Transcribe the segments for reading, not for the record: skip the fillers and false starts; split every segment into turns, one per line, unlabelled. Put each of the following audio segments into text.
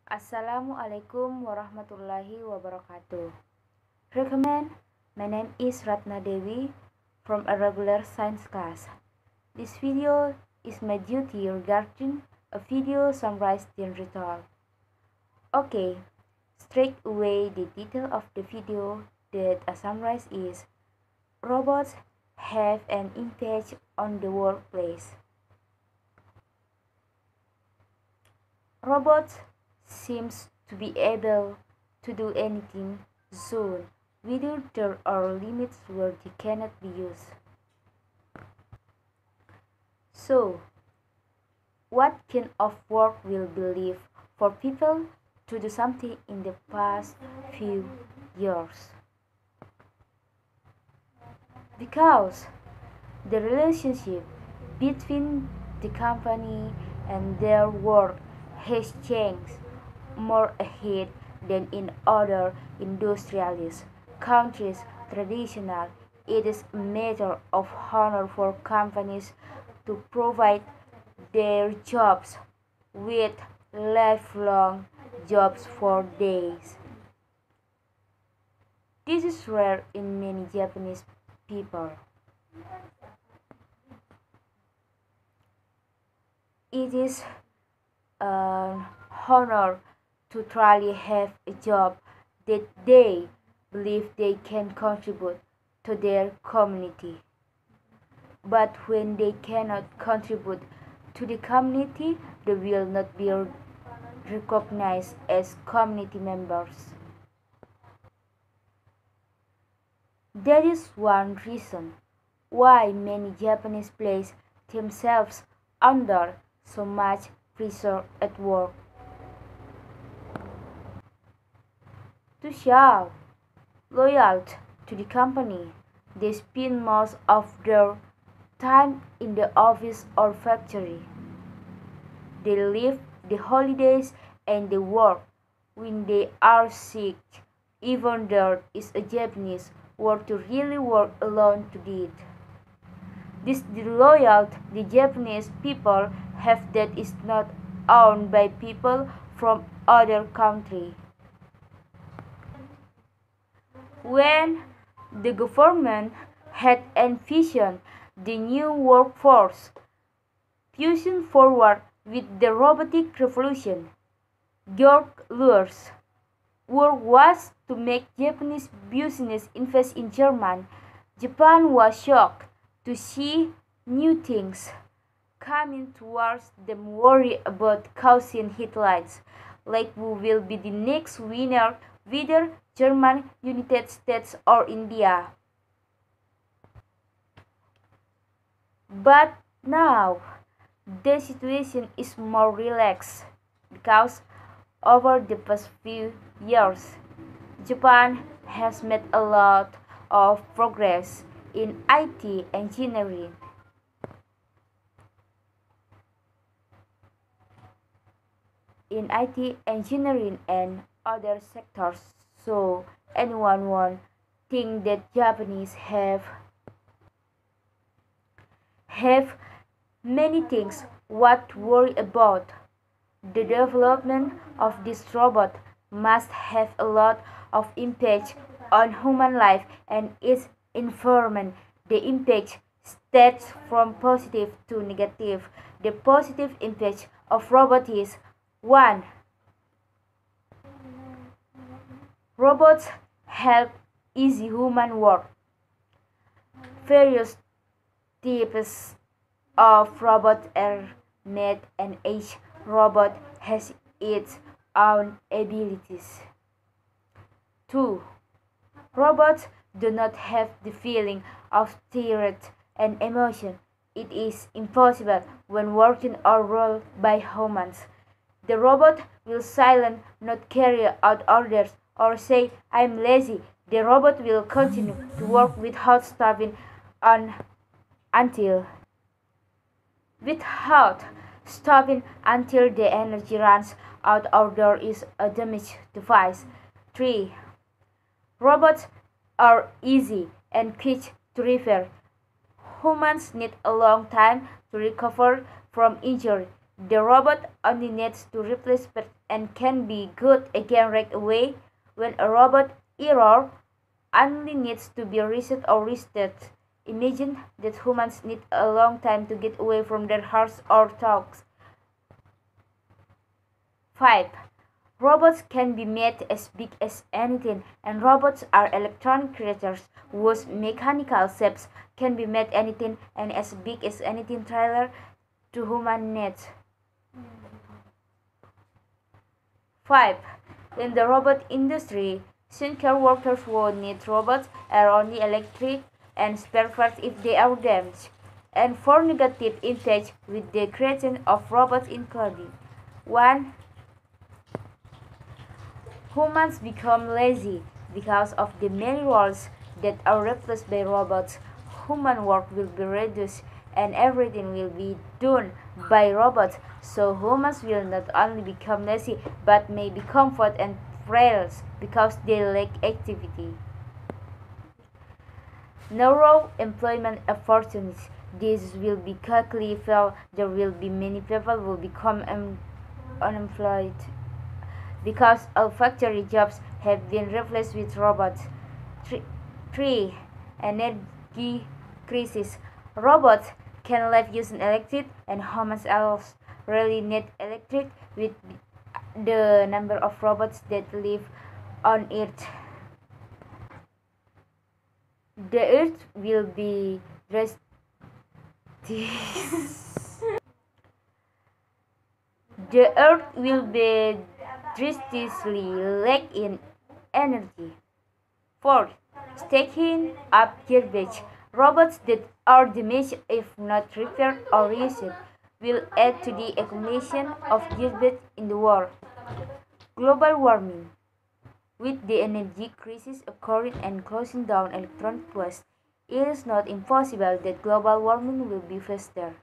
Assalamualaikum warahmatullahi wabarakatuh. Recommend. My name is Ratna Dewi from a regular science class. This video is my duty regarding a video summarized in ritual. Okay, straight away the title of the video that I summarize is Robots have an impact on the workplace. Robots seems to be able to do anything soon, whether there are limits where they cannot be used. So, what kind of work will be left for people to do something in the past few years? Because the relationship between the company and their work has changed more ahead than in other industrialist countries. Traditional, it is a matter of honor for companies to provide their jobs with lifelong jobs for days. This is rare in many Japanese people. It is an honor to truly have a job that they believe they can contribute to their community. But when they cannot contribute to the community, they will not be recognized as community members. That is one reason why many Japanese place themselves under so much pressure at work. To show loyalty to the company, they spend most of their time in the office or factory. They leave the holidays and they work when they are sick. Even there is a Japanese word to really work alone to do it. This loyalty the Japanese people have that is not owned by people from other countries. When the government had envisioned the new workforce pushing forward with the robotic revolution, Georg Luhr's work was to make Japanese business invest in German. Japan was shocked to see new things coming towards them, worry about causing headlines like who will be the next winner, whether German, United States or India. But now the situation is more relaxed because over the past few years, Japan has made a lot of progress in IT engineering and other sectors. So anyone won't think that Japanese have many things what to worry about. The development of this robot must have a lot of impact on human life and its environment. The impact stats from positive to negative. The positive impact of robots is 1. Robots help easy human work. Various types of robots are made and each robot has its own abilities. 2. Robots do not have the feeling of threat and emotion. It is impossible when working or ruled by humans. The robot will silent, not carry out orders or say I'm lazy. The robot will continue to work without stopping on until without stopping until the energy runs out or there is a damaged device. 3. Robots are easy and quick to repair. Humans need a long time to recover from injury. The robot only needs to replace parts and can be good again right away. When a robot error only needs to be reset or restarted. Imagine that humans need a long time to get away from their hearts or thoughts. 5. Robots can be made as big as anything, and robots are electronic creatures whose mechanical shapes can be made anything and as big as anything tailored to human needs. 5. In the robot industry, skincare workers won't need robots are only electric and spare parts if they are damaged. And 4 negative impacts with the creation of robots including 1. Humans become lazy because of the many roles that are replaced by robots. Human work will be reduced and everything will be done by robots. So humans will not only become lazy but may be comfort and frail because they lack activity. Narrow employment opportunities. This will be quickly felt. There will be many people will become unemployed because all factory jobs have been replaced with robots. 3. Energy crisis. Robots can live using electric and humans else really need electric with the number of robots that live on Earth. The Earth will be drastic. The Earth will be drastically lack in energy. 4. Stacking up garbage. Robots that are damaged if not repaired or reused will add to the accumulation of garbage in the world. Global warming. With the energy crisis occurring and closing down electronic waste, it is not impossible that global warming will be faster.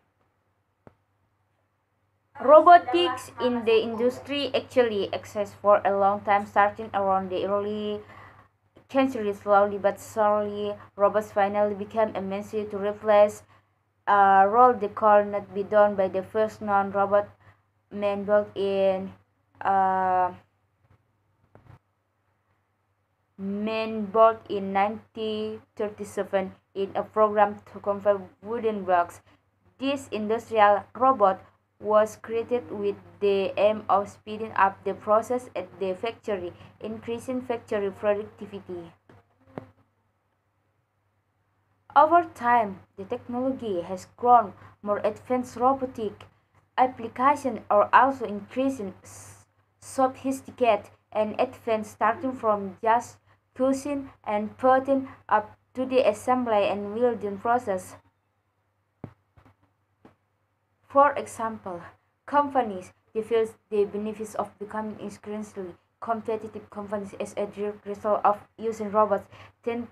Robotics in the industry actually exists for a long time, starting around the early century. Slowly but surely, robots finally became a machine to replace a role that could not be done by the first non-robot man built in uh, 1937 in a program to convert wooden blocks. This industrial robot was created with the aim of speeding up the process at the factory, increasing factory productivity. Over time, the technology has grown. More advanced robotic applications are also increasing sophisticated and advanced, starting from just pushing and putting up to the assembly and welding process. For example, companies that feel the benefits of becoming increasingly competitive companies as a direct result of using robots tend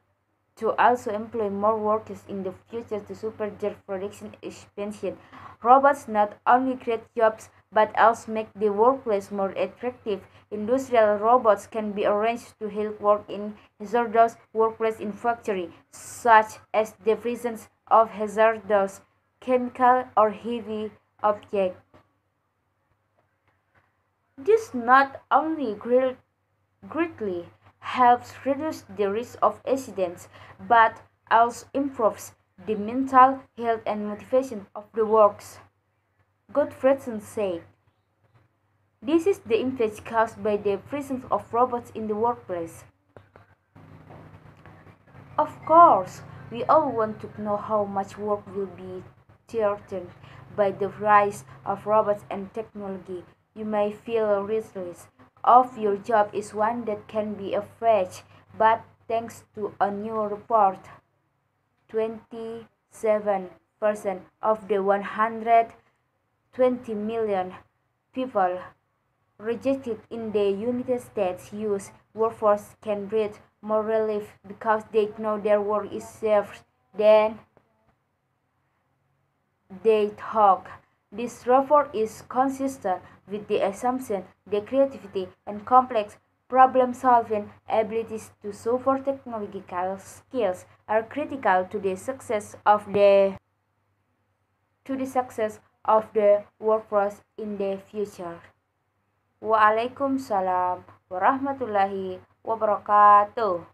to also employ more workers in the future to support their production expansion. Robots not only create jobs but also make the workplace more attractive. Industrial robots can be arranged to help work in hazardous workplace in factory, such as the presence of hazardous chemical or heavy object. This not only greatly helps reduce the risk of accidents but also improves the mental health and motivation of the workers. Gottfriedson said, "This is the impact caused by the presence of robots in the workplace." Of course, we all want to know how much work will be threatened by the rise of robots and technology. You may feel restless of your job is one that can be a fetch, but thanks to a new report, 27% of the 120 million people rejected in the United States youth workforce can breathe more relief because they know their work is safer than they thought. This report is consistent with the assumption that creativity and complex problem-solving abilities to super technological skills are critical to the success of the workforce in the future. Waalaikumsalam warahmatullahi wabarakatuh.